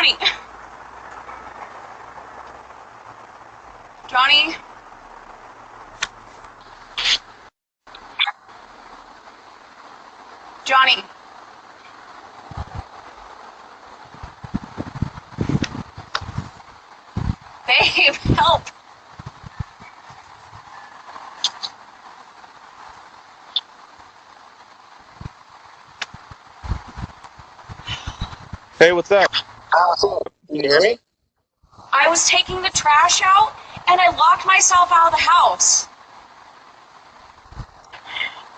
Johnny. Johnny. Johnny. Babe, help. Hey, what's up? Can you hear me? I was taking the trash out and I locked myself out of the house.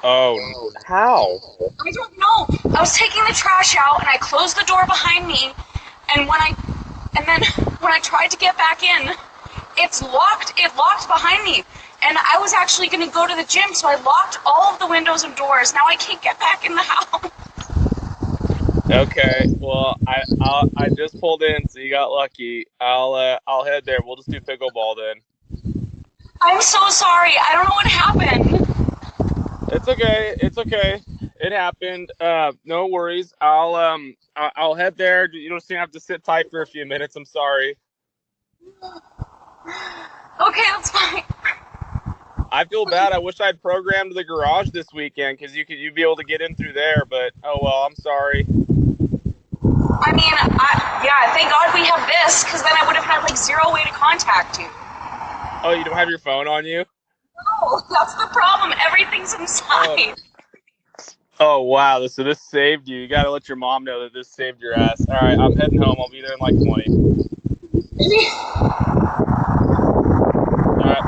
Oh, how? I don't know. I was taking the trash out and I closed the door behind me, and then when I tried to get back in, it's locked. It locked behind me. And I was actually going to go to the gym, so I locked all of the windows and doors. Now I can't get back in the house. Okay, well, I just pulled in, so you got lucky. I'll head there. We'll just do pickleball then. I'm so sorry. I don't know what happened. It's okay. It's okay. It happened. No worries. I'll head there. You don't have to sit tight for a few minutes. I'm sorry. Okay, that's fine. I feel bad. I wish I'd programmed the garage this weekend because you'd be able to get in through there. But oh well. I'm sorry. I mean, yeah, thank God we have this, because then I would have had like zero way to contact you. Oh, you don't have your phone on you? No, that's the problem. Everything's inside. Oh wow. So this saved you. You got to let your mom know that this saved your ass. All right, I'm heading home. I'll be there in like 20. Maybe. All right.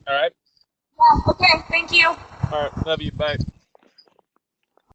All right. Yeah, okay, thank you. All right. Love you. Bye.